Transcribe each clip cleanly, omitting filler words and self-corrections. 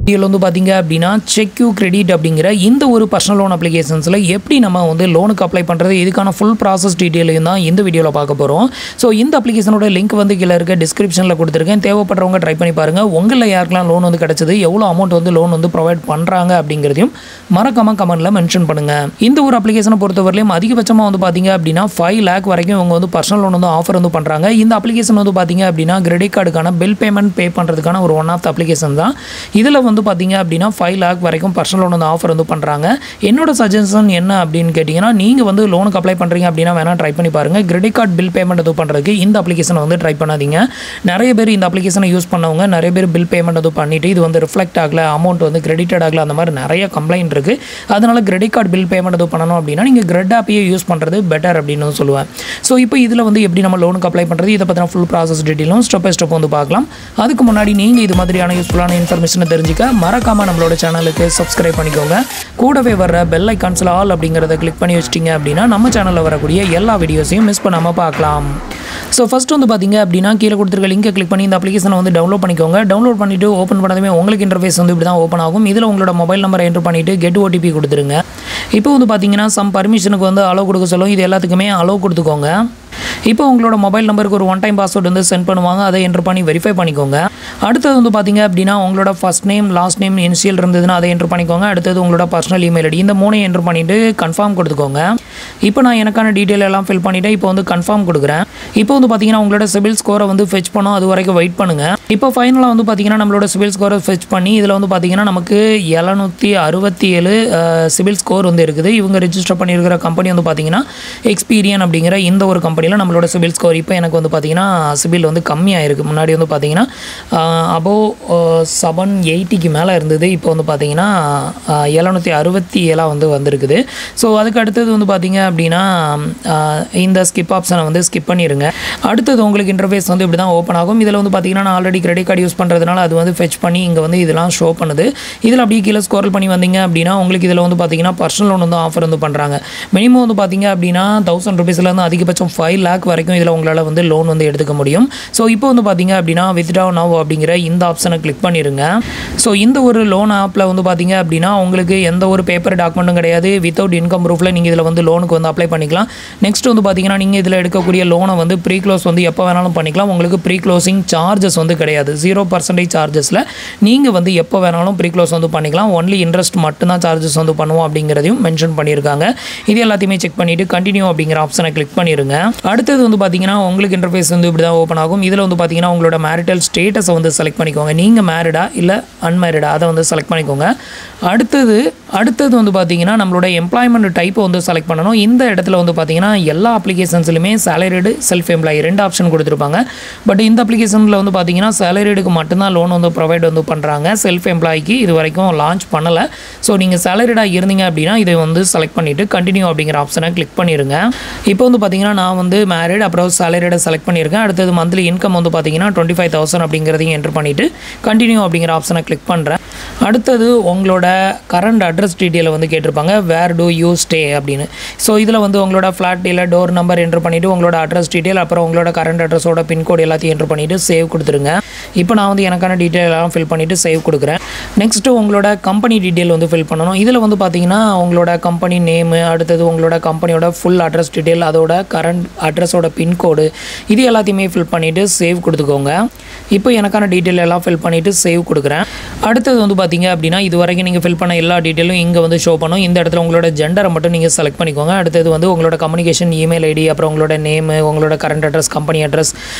இதில் வந்து பார்த்தீங்க அப்படின்னா செக்யூ கிரெடிட் அப்படிங்கிற இந்த ஒரு பர்சனல் லோன் அப்ளிகேஷன்ஸில் எப்படி நம்ம வந்து லோனுக்கு அப்ளை பண்ணுறது இதுக்கான ஃபுல் ப்ராசஸ் டீட்டெயிலையும் தான் இந்த வீடியோவில் பார்க்க போகிறோம். ஸோ இந்த அப்ளிகேஷனோட லிங்க் வந்து கீழே இருக்க டிஸ்கிரிப்ஷனில் கொடுத்துருக்கேன். தேவைப்படுறவங்க ட்ரை பண்ணி பாருங்கள். உங்களில் யாருக்கெல்லாம் லோன் வந்து கிடச்சது, எவ்வளோ அமௌண்ட் வந்து லோன் வந்து ப்ரொவைட் பண்ணுறாங்க அப்படிங்கிறதையும் மறக்காமல் கமெண்ட்டில் மென்ஷன் பண்ணுங்கள். இந்த ஒரு அப்ளிகேஷனை பொறுத்தவரையிலும் அதிகபட்சமாக வந்து பார்த்தீங்க அப்படின்னா 5 lakh வரைக்கும் இவங்க வந்து பர்சனல் லோன் வந்து ஆஃபர் வந்து பண்ணுறாங்க. இந்த அப்ளிகேஷன் வந்து பார்த்தீங்க அப்படின்னா கிரெடிட் கார்டுக்கான பில் பேமெண்ட் பே பண்ணுறதுக்கான ஒரு ஒன் ஆஃப் த அப்ளிகேஷன் தான். இதில் வந்து பார்த்தீங்க அப்படின்னா 5 lakh வரைக்கும் பர்சனல் லோன் வந்து ஆஃபர் வந்து பண்ணுறாங்க. என்னோட சஜஷன் என்ன அப்படின்னு கேட்டிங்கன்னா, நீங்கள் வந்து லோனுக்கு அப்ளை பண்ணுறீங்க அப்படின்னா வேணால் ட்ரை பண்ணி பாருங்கள். கிரெடிட் கார்டு பில் பேமெண்ட் இது பண்ணுறதுக்கு இந்த அப்ளிகேஷனை வந்து ட்ரை பண்ணாதீங்க. நிறைய பேர் இந்த அப்ளிகேஷனை யூஸ் பண்ணவங்க நிறைய பேர் பில் பேமெண்ட் இது பண்ணிவிட்டு இது வந்து ரிஃப்ளெக்ட் ஆகலை, அமௌண்ட் வந்து கிரெடிட்டட் ஆகலை, அந்த மாதிரி நிறைய கம்ப்ளைண்ட் இருக்குது. அதனால் கிரெடிட் கார்டு பில் பேமெண்ட் இது பண்ணணும் அப்படின்னா நீங்கள் கிரெட் ஆப்பையே யூஸ் பண்ணுறது பெட்டர் அப்படின்னு சொல்லுவேன். ஸோ இப்போ இதில் வந்து எப்படி நம்ம லோனுக்கு அப்ளை பண்ணுறது, இதை பற்றின ஃபுல் ப்ராசஸ் டீட்டெயிலும் ஸ்டெப் பை ஸ்டெப் வந்து பார்க்கலாம். அதுக்கு முன்னாடி நீங்கள் இது மாதிரியான யூஸ்ஃபுல்லான இன்ஃபர்மேஷனை தெரிஞ்சுக்க மறக்காமல் நம்மளோட சேனலுக்கு சப்ஸ்கிரைப் பண்ணிக்கோங்க. கூடவே வர பெல் ஐகான்ஸில் ஆல் அப்படிங்கிறத கிளிக் பண்ணி வச்சிட்டிங்க அப்படின்னா நம்ம சேனலில் வரக்கூடிய எல்லா வீடியோஸையும் மிஸ் பண்ணாமல் பார்க்கலாம். ஸோ ஃபஸ்ட் வந்து பார்த்தீங்க அப்படின்னா கீழே கொடுத்துருக்க லிங்கை கிளிக் பண்ணி இந்த அப்ளிகேஷனை வந்து டவுன்லோட் பண்ணிக்கோங்க. டவுன்லோட் பண்ணிவிட்டு ஓப்பன் பண்ணதுமே உங்களுக்கு இன்டர்ஃபேஸ் வந்து இப்படி தான் ஓப்பன் ஆகும். இதில் உங்களோட மொபைல் நம்பரை என்ட்ரு பண்ணிவிட்டு கெட் ஓடிபி கொடுத்துருங்க. இப்போ வந்து பார்த்தீங்கன்னா சம் பர்மிஷனுக்கு வந்து அலோவ் கொடுக்க சொல்லும். இது எல்லாத்துக்குமே அலோவ் கொடுத்துக்கோங்க. இப்போ உங்களோட மொபைல் நம்பருக்கு ஒரு ஒன் டைம் பாஸ்வேர்டு வந்து சென்ட் பண்ணுவாங்க. அதை என்ட்ரு பண்ணி வெரிஃபை பண்ணிக்கோங்க. அடுத்தது வந்து பார்த்தீங்க அப்படின்னா உங்களோட first name last name initial இருந்ததுன்னா அதை என்ட்ரு பண்ணிக்கோங்க. அடுத்தது உங்களோட பர்சனல் இமெயில் ஐடி, இந்த 3 என்ட்ரு பண்ணிவிட்டு கன்ஃபார்ம் கொடுத்துக்கோங்க. இப்போ நான் எனக்கான டீட்டெயில் எல்லாம் ஃபில் பண்ணிவிட்டு இப்போ வந்து கன்ஃபார்ம் கொடுக்குறேன். இப்போ வந்து பார்த்தீங்கன்னா உங்களோட சிபில் ஸ்கோரை வந்து ஃபெச் பண்ணோம், அது வரைக்கும் வெயிட் பண்ணுங்கள். இப்போ ஃபைனலாக வந்து பார்த்தீங்கன்னா நம்மளோட சிபில் ஸ்கோரை ஃபெச் பண்ணி இதில் வந்து பார்த்தீங்கன்னா நமக்கு 767 சிபில் ஸ்கோர் வந்து இருக்குது. இவங்க ரிஜிஸ்டர் பண்ணியிருக்கிற கம்பெனி வந்து பார்த்தீங்கன்னா எக்ஸ்பீரியன் அப்படிங்கிற இந்த ஒரு கம்பெனியில் நம்மளோட சிபில் ஸ்கோர் இப்போ எனக்கு வந்து பார்த்தீங்கன்னா சிபில் வந்து கம்மியாக இருக்குது. முன்னாடி வந்து பார்த்தீங்கன்னா அபோவ் 780க்கு மேலே இருந்தது. இப்போ வந்து பார்த்தீங்கன்னா 767 வந்து வந்திருக்குது. ஸோ அதுக்கு அடுத்தது வந்து பார்த்தீங்க அப்படின்னா இந்த ஸ்கிப் ஆப்ஷனை வந்து ஸ்கிப் பண்ணிடுங்க. அடுத்தது உங்களுக்கு இன்டர்ஃபேஸ் வந்து இப்படி தான் ஓப்பன் ஆகும். இதில் வந்து பார்த்தீங்கன்னா நான் ஆல்ரெடி கிரெடிட் கார்டு யூஸ் பண்ணுறதுனால அது வந்து ஃபெச் பண்ணி இங்கே வந்து இதெல்லாம் ஷோ பண்ணுது. இதில் அப்படியே கீழே ஸ்க்ரோல் பண்ணி வந்தீங்க அப்படின்னா உங்களுக்கு இதில் வந்து பார்த்தீங்கன்னா பர்சனல் லோன் வந்து ஆஃபர் வந்து பண்ணுறாங்க. மினிமம் வந்து பார்த்தீங்க அப்படின்னா 1000 rupeesலேருந்து அதிகபட்சம் 5 lakh வரைக்கும் இதில் உங்களால் வந்து லோன் வந்து எடுத்துக்க முடியும். ஸோ இப்போ வந்து பார்த்தீங்க அப்படின்னா வித்ட்ரா நவ் அப்படிங்கிற இந்த ஆப்ஷனை கிளிக் பண்ணிடுங்க. ஸோ இந்த ஒரு லோன் ஆப்பில் வந்து பார்த்தீங்க அப்படின்னா உங்களுக்கு எந்த ஒரு பேப்பர் டாக்குமெண்ட்டும் கிடையாது. வித்தவுட் இன்கம் ப்ரூஃபில் நீங்கள் இதில் வந்து லோனுக்கு வந்து அப்ளை பண்ணிக்கலாம். நெக்ஸ்ட் வந்து பார்த்தீங்கன்னா நீங்கள் இதில் எடுக்கக்கூடிய லோனை வந்து ப்ரீ க்ளோஸ் வந்து எப்போ வேணாலும் பண்ணிக்கலாம். உங்களுக்கு ப்ரீ க்ளோசிங் சார்ஜஸ் வந்து கிடையாது. 0% சார்ஜஸில் நீங்கள் வந்து எப்போ வேணாலும் ப்ரீ க்ளோஸ் வந்து பண்ணிக்கலாம். ஒன்லி இன்ட்ரெஸ்ட் மட்டும்தான் சார்ஜஸ் வந்து பண்ணுவோம் அப்படிங்கிறதையும் மென்ஷன் பண்ணியிருக்காங்க. இது எல்லாத்தையுமே செக் பண்ணிவிட்டு கண்டினியூ அப்படிங்கிற ஆப்ஷனை கிளிக் பண்ணிடுங்க. அடுத்தது வந்து பார்த்தீங்கன்னா உங்களுக்கு இன்டர்ஃபேஸ் வந்து இப்படி தான் ஓப்பன் ஆகும். இதில் வந்து பார்த்தீங்கன்னா உங்களோட மேரிட்டல் ஸ்டேட்டஸை வந்து செலக்ட் பண்ணிக்கோங்க. நீங்கள் மேரிடா இல்லை அன்மேரிடா அதை வந்து செலக்ட் பண்ணிக்கோங்க. அடுத்தது வந்து பார்த்தீங்கன்னா நம்மளோட எம்ப்ளாய்மெண்ட் டைப்பை வந்து செலக்ட் பண்ணணும். இந்த இடத்துல வந்து பார்த்தீங்கன்னா எல்லா அப்ளிகேஷன்ஸ்லையுமே சேலரிடு செல்ஃப் எம்ப்ளாயி 2 ஆப்ஷன் கொடுத்துருப்பாங்க. பட் இந்த அப்ளிகேஷனில் வந்து பார்த்தீங்கன்னா சேலரிடுக்கு மட்டும்தான் லோன் வந்து ப்ரொவைட் வந்து பண்ணுறாங்க. செல்ஃப் எம்ப்ளாய்க்கு இது வரைக்கும் லான்ச் பண்ணலை. ஸோ நீங்கள் சேலரிடாக இருந்தீங்க அப்படின்னா இதை வந்து செலக்ட் பண்ணிவிட்டு கண்டினியூ அப்படிங்கிற ஆப்ஷனை கிளிக் பண்ணிடுங்க. இப்போ வந்து பார்த்தீங்கன்னா நான் வந்து மேரிட் அப்புறம் சேலரிடை செலக்ட் பண்ணியிருக்கேன். அடுத்தது மந்த்லி இன்கம் வந்து பார்த்தீங்கன்னா 25,000 அப்படிங்கிறதையும் என்ட்ரு பண்ணிவிட்டு கண்டினியூ அப்படிங்கிற ஆப்ஷனை கிளிக் பண்ணுறேன். அடுத்தது உங்களோட கரண்ட் அட்ரஸ் டீட்டெயிலை வந்து கேட்டிருப்பாங்க. வேர் டு யூ ஸ்டே அப்படின்னு. ஸோ இதில் வந்து உங்களோட ஃப்ளாட் இல்லை டோர் நம்பர் என்ட்ரு பண்ணிவிட்டு உங்களோட அட்ரஸ் டீட்டெயில் அப்புறம் உங்களோட கரண்ட் அட்ரஸோட பின்கோடு எல்லாத்தையும் என்ட்ரு பண்ணிவிட்டு சேவ் கொடுத்துருங்க. இப்போ நான் வந்து எனக்கான டீட்டெயில் எல்லாம் ஃபில் பண்ணிவிட்டு சேவ் கொடுக்குறேன். நெக்ஸ்ட்டு உங்களோட கம்பெனி டீட்டெயில் வந்து ஃபில் பண்ணணும். இதில் வந்து பார்த்தீங்கன்னா உங்களோட கம்பெனி நேமு, அடுத்தது உங்களோட கம்பெனியோட ஃபுல் அட்ரஸ் டீட்டெயில், அதோட கரண்ட் அட்ரஸோட பின்கோடு, இது எல்லாத்தையுமே ஃபில் பண்ணிவிட்டு சேவ் கொடுத்துக்கோங்க. இப்போ எனக்கான டீட்டெயில் எல்லாம் ஃபில் பண்ணிவிட்டு சேவ் கொடுக்குறேன். அடுத்தது வந்து பார்த்தீங்க அப்படின்னா இது வரைக்கும் நீங்கள் ஃபில் பண்ண எல்லா டீட்டெயிலும் இங்கே வந்து ஷோ பண்ணும். இந்த இடத்துல உங்களோட ஜெண்டரை மட்டும் நீங்கள் செலக்ட் பண்ணிக்கோங்க. அடுத்தது வந்து உங்களோட கம்யூனிகேஷன் இமெயில் ஐடி, அப்புறம் உங்களோட நேமு, உங்களோட கரண்ட் அட்ரஸ், கம்பெனி அட்ரஸ்,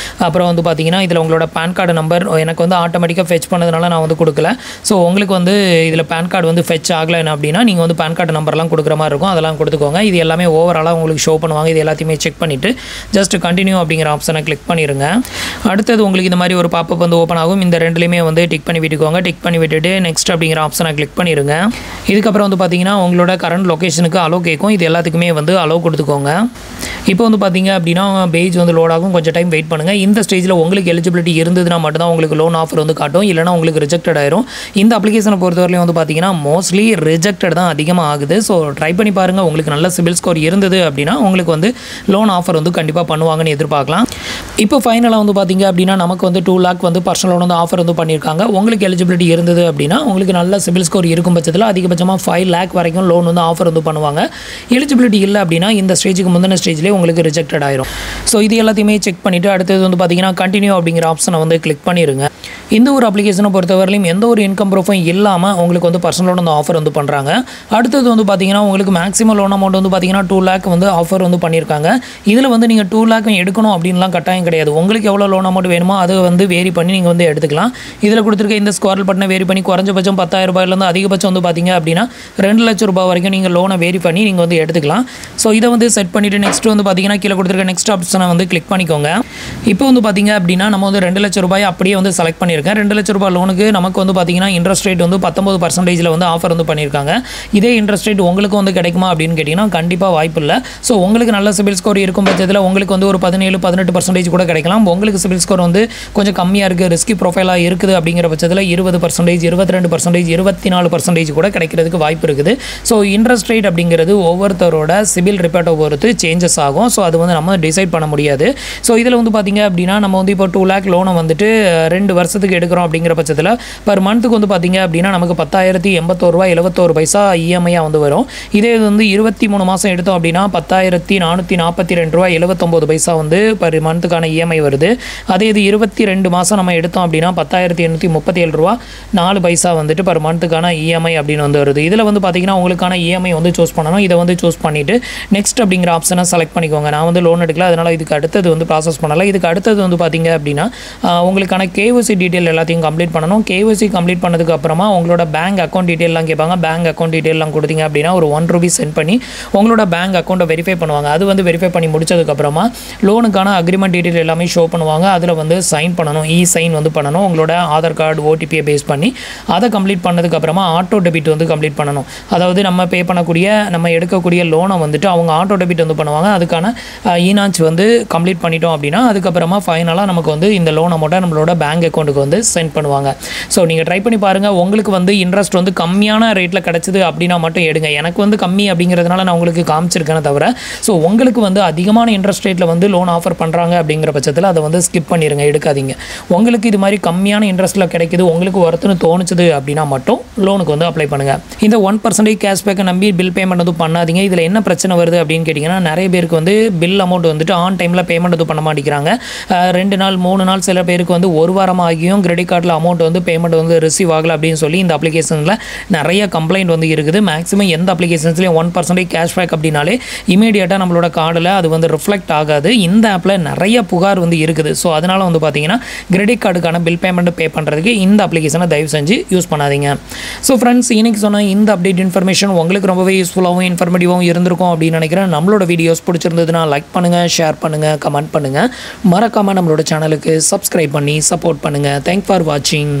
அப்புறம் வந்து பார்த்தீங்கன்னா இதில் உங்களோட பேன் கார்டு நம்பர் எனக்கு வந்து ஆட்டோமேட்டிக்காக ஃபெச் பண்ணதுனால நான் வந்து கொடுக்கல. ஸோ உங்களுக்கு வந்து இதில் பேன் கார்டு வந்து ஃபெச் ஆகலை அப்படின்னா நீங்கள் வந்து பேன் கார்டு நம்பர்லாம் கொடுக்குற மாதிரி இருக்கும். அதெல்லாம் கொடுத்துக்கோங்க. இது எல்லாமே ஓவராலாக உங்களுக்கு ஷோ பண்ணுவாங்க. இது எல்லாத்தையுமே செக் பண்ணிவிட்டு ஜஸ்ட் கண்டினியூ அப்படிங்கிற ஆப்ஷனை கிளிக் பண்ணிடுங்க. அடுத்தது உங்களுக்கு இந்த மாதிரி ஒரு பாப்பப் வந்து ஓப்பன் ஆகும். இந்த ரெண்டுலையுமே வந்து டிக் பண்ணி விட்டுக்கோங்க. டிக் பண்ணி விட்டுட்டு நெக்ஸ்ட் அப்படிங்கிற ஆப்ஷனை கிளிக் பண்ணிடுங்க. இதுக்கப்புறம் வந்து பார்த்தீங்கன்னா உங்களோட கரண்ட் லொக்கேஷனுக்கு அலோ கேட்கும். இது எல்லாத்துக்குமே வந்து அலோ கொடுத்துக்கோங்க. இப்போ வந்து பார்த்தீங்க அப்படின்னா பேஜ் வந்து லோட் ஆகும். கொஞ்சம் டைம் வெயிட் பண்ணுங்கள். இந்த ஸ்டேஜில் உங்களுக்கு எலிஜிபிலிட்டி இருந்ததுன்னா மட்டும்தான் உங்களுக்கு லோன் ஆஃபர் வந்து காட்டும். இல்லைனா உங்களுக்கு ரிஜெக்டட் ஆயிரும். இந்த அப்ளிகேஷனை பொறுத்தவரையிலும் வந்து பார்த்தீங்கன்னா மோஸ்ட்லி ரிஜெக்டட் தான் அதிகமாக ஆகுது. ஸோ ட்ரை பண்ணி பாருங்கள். உங்களுக்கு நல்ல சிபில் ஸ்கோர் இருந்தது அப்படின்னா உங்களுக்கு வந்து லோன் ஆஃபர் வந்து கண்டிப்பாக பண்ணுவாங்கன்னு எதிர்பார்க்கலாம். இப்போ ஃபைனலாக வந்து பார்த்தீங்க அப்படின்னா நமக்கு வந்து 2 lakh வந்து பர்சனல் லோன் வந்து ஆஃபர் வந்து பண்ணியிருக்காங்க. உங்களுக்கு எலிஜிபிலிட்டி இருந்தது அப்படின்னா உங்களுக்கு நல்ல சிபில் ஸ்கோர் இருக்கும் பட்சத்தில் அதிகபட்சமாக 5 lakh வரைக்கும் லோன் வந்து ஆஃபர் வந்து பண்ணுவாங்க. எலிஜிபிலிட்டி இல்லை அப்படின்னா இந்த ஸ்டேஜுக்கு முந்தின ஸ்டேஜ்லேயே உங்களுக்கு ரிஜெக்டட் ஆயிரும். ஸோ இது எல்லாத்தையுமே செக் பண்ணிவிட்டு அடுத்தது வந்து பார்த்தீங்கன்னா கண்டினியூ அப்படிங்கிற ஆப்ஷனை வந்து கிளிக் பண்ணிடுங்க. இந்த ஒரு அப்ளிகேஷனை பொறுத்தவரையிலும் எந்த ஒரு இன்கம் ப்ரூஃபும் இல்லாமல் உங்களுக்கு வந்து பர்சனல் லோன் வந்து ஆஃபர் வந்து பண்ணுறாங்க. அடுத்தது வந்து பார்த்தீங்கன்னா உங்களுக்கு மேக்ஸிமம் லோன் அமௌண்ட் வந்து பார்த்தீங்கன்னா 2 lakh வந்து ஆஃபர் வந்து பண்ணியிருக்காங்க. இதில் வந்து நீங்கள் 2 lakh எடுக்கணும் அப்படின்லாம் கட்டாயம் கிடையாது. உங்களுக்கு எவ்வளோ லோன் அமௌண்ட் வேணுமோ அதை வந்து வேரி பண்ணி நீங்கள் வந்து எடுத்துக்கலாம். இதில் கொடுத்துருக்க இந்த ஸ்கோரல் பட்டனை வேரி பண்ணி குறைஞ்சபட்சம் 10,000 ரூபாயிலேருந்து அதிகபட்சம் வந்து பார்த்தீங்க அப்படின்னா 2 லட்சம் ரூபாய் வரைக்கும் நீங்கள் லோனை வேரி பண்ணி நீங்கள் வந்து எடுத்துக்கலாம். ஸோ இதை வந்து செட் பண்ணிவிட்டு நெக்ஸ்ட் வந்து பார்த்தீங்கன்னா கீழே கொடுத்துருக்க நெக்ஸ்ட் ஆப்ஷனை வந்து கிளிக் பண்ணிக்கோங்க. இப்போ வந்து பார்த்தீங்க அப்படின்னா நம்ம வந்து 2 லட்சம் ரூபாய் அப்படியே வந்து செலக்ட் பண்ணியிருக்கேன். 2 லட்சம் ரூபாய் லோனுக்கு நமக்கு வந்து பார்த்தீங்கன்னா இன்ட்ரெஸ்ட் ரேட் வந்து 19% வந்து ஆஃபர் வந்து பண்ணியிருக்காங்க. இதே இன்ட்ரெஸ்ட் ரேட் உங்களுக்கு வந்து கிடைக்குமா அப்படின்னு கேட்டிங்கன்னா கண்டிப்பாக வாய்ப்பு இல்லை. ஸோ உங்களுக்கு நல்ல சிபில் ஸ்கோர் இருக்கும் பட்சத்தில் உங்களுக்கு வந்து ஒரு 17-18% கூட கிடைக்கலாம். உங்களுக்கு சிபில் ஸ்கோர் வந்து கொஞ்சம் கம்மியாக இருக்குது, ரிஸ்கி ப்ரொஃபைலாக இருக்குது அப்படிங்கிற பட்சத்தில் 20%, 22%, 24% கூட கிடைக்கிறதுக்கு வாய்ப்பு இருக்குது. ஸோ இன்ட்ரெஸ்ட் ரேட் அப்படிங்கிறது ஒவ்வொருத்தரோட சிபில் ரிப்போர்ட்டை பொறுத்து சேஞ்சஸ் ஆகும். ஸோ அது வந்து நம்ம டிசைட் பண்ண முடியாது. ஸோ இதில் வந்து பார்த்திங்க அப்படின்னா நம்ம வந்து இப்போ 2 lakh லோனை வந்துட்டு 2 வருஷத்துக்கு எடுக்கிறோம் அப்படிங்கிற பட்சத்தில் பர் மந்த்துக்கு வந்து பார்த்திங்க அப்படின்னா நமக்கு 10,081.71 இஎம்ஐயாக வந்து வரும். இதே வந்து 23 மாதம் எடுத்தோம் அப்படின்னா 10,442.79 வந்து பர் மந்த்துக்கான இஎம்ஐ வருது. அதே இது 22 மாதம் நம்ம எடுத்தோம் அப்படின்னா 10,837.04 வந்துட்டு பர் மந்த்துக்கான இஎம்ஐ அப்படின்னு வந்து வருது. இதில் வந்து பார்த்திங்கன்னா உங்களுக்கான இஎம்ஐ வந்து சூஸ் பண்ணணும். இதை வந்து சூஸ் பண்ணிவிட்டு நெக்ஸ்ட் அப்படிங்கிற ஆப்ஷனை செலக்ட் பண்ணிக்கோங்க. நான் வந்து லோன் எடுக்கல, அதனால் இதுக்கு அடுத்தது வந்து ப்ராசஸ் பண்ணலை. இதுக்கு அடுத்தது வந்து பார்த்திங்க அப்படின்னா உங்களுக்கான கேஒய்சி டீட்டெயில் எல்லாத்தையும் கம்ப்ளீட் பண்ணணும். கேஒய்சி கம்ப்ளீட் பண்ணதுக்கு அப்புறமா உங்களோட பேங்க் அக்கௌண்ட் டீட்டெயிலாம் கேட்பாங்க. பேங்க் அக்கௌண்ட் டீட்டெயிலாம் கொடுத்தீங்க அப்படின்னா ஒரு 1 ரூபி சென்ட் பண்ணி உங்களோட பேங்க் அக்கௌண்ட்டை வெரிஃபை பண்ணுவாங்க. அது வந்து வெரிஃபை பண்ணி முடிச்சதுக்கப்புறமா லோனுக்கான அக்ரிமெண்ட் டீட்டெயில் எல்லாமே ஷோ பண்ணுவாங்க. அதில் வந்து சைன் பண்ணணும், சைன் வந்து பண்ணணும். உங்களோட ஆதார் கார்டு ஓடிபியை பேஸ் பண்ணி அதை கம்ப்ளீட் பண்ணதுக்கப்புறமா ஆட்டோ டெபிட் வந்து கம்ப்ளீட் பண்ணணும். அதாவது நம்ம பே பண்ணக்கூடிய நம்ம எடுக்கக்கூடிய லோனை வந்துட்டு அவங்க ஆட்டோ டெபிட் வந்து பண்ணுவாங்க. அதுக்கான ஈனாச் வந்து கம்ப்ளீட் பண்ணிட்டோம் அப்படின்னா அதுக்கப்புறமா ஃபைனலாக நமக்கு வந்து இந்த லோன் அமௌண்ட்டை நம்மளோட பேங்க் அக்கௌண்ட்டுக்கு வந்து சென்ட் பண்ணுவாங்க. ஸோ நீங்கள் ட்ரை பண்ணி பாருங்கள். உங்களுக்கு வந்து இன்ட்ரெஸ்ட் வந்து கம்மியான ரேட்டில் கிடச்சிது அப்படின்னா மட்டும் எடுங்க. எனக்கு வந்து கம்மி அப்படிங்கிறதுனால நான் உங்களுக்கு காமிச்சிருக்கேனே தவிர ஸோ உங்களுக்கு வந்து அதிகமான இன்ட்ரெஸ்ட் ரேட்டில் வந்து லோன் ஆஃபர் பண்ணுறாங்க அப்படிங்கிற பட்சத்தில் அதை வந்து ஸ்கிப் பண்ணிடுங்க, எடுக்காதீங்க. உங்களுக்கு இது மாதிரி கம்மியான இன்ட்ரெஸ்ட்டில் கிடைக்குது, உங்களுக்கு ஒருத்தனு தோணுச்சுது அப்படின்னா மட்டும் லோனுக்கு வந்து அப்ளை பண்ணுங்கள். இந்த 1% கேஷ்பேக்கை நம்பி பில் பேமெண்ட் வந்து பண்ணாதீங்க. இதில் என்ன பிரச்சனை வருது அப்படின்னு கேட்டிங்கன்னா நிறைய பேருக்கு வந்து பில் அமௌண்ட் வந்துட்டு ஆன் டைமில் பேமெண்ட் வந்து பண்ண மாட்டேங்கிறாங்க. 2 நாள் 3 நாள் சில பேருக்கு வந்து 1 வாரம் ஆகியும் கிரெடிட் கார்டில் அமௌண்ட் வந்து பேமெண்ட் வந்து ரிசீவ் ஆகலை அப்படின்னு சொல்லி இந்த அப்ளிகேஷனில் நிறைய கம்ப்ளைண்ட் வந்து இருக்குது. மேக்ஸிமம் எந்த அப்ளிகேஷன்ஸ்லேயும் 1% கேஷ்பேக் அப்படின்னாலே இமீடியட்டாக நம்மளோட கார்டில் அது வந்து ரிஃப்ளெக்ட் ஆகாது. இந்த ஆப்பில் நிறைய புகார் வந்து இருக்குது. ஸோ அதனால் வந்து பார்த்தீங்கன்னா கிரெடிட் கார்டுக்கான பில் பேமெண்ட் பே பண்ணுறதுக்கு இந்த அப்ளிகேஷனை தயவு செஞ்சு யூஸ் பண்ணாதீங்க. ஸோ ஃப்ரெண்ட்ஸ், இன்றைக்கி சொன்ன இந்த அப்டேட் இன்ஃபர்மேஷன் உங்களுக்கு ரொம்பவே யூஸ்ஃபுல்லாகவும் இன்ஃபர்மேட்டிவாகவும் இருந்திருக்கும் அப்படின்னு நினைக்கிறேன். நம்மளோட வீடியோஸ் பிடிச்சிருந்ததுன்னா லைக் பண்ணுங்கள், ஷேர் பண்ணுங்கள், கமெண்ட் பண்ணுங்கள். மறக்காமல் நம்மளோட சேனலுக்கு சப்ஸ்கிரைப் பண்ணி சப்போர்ட் பண்ணுங்கள். தேங்க்ஸ் ஃபார் வாட்சிங்.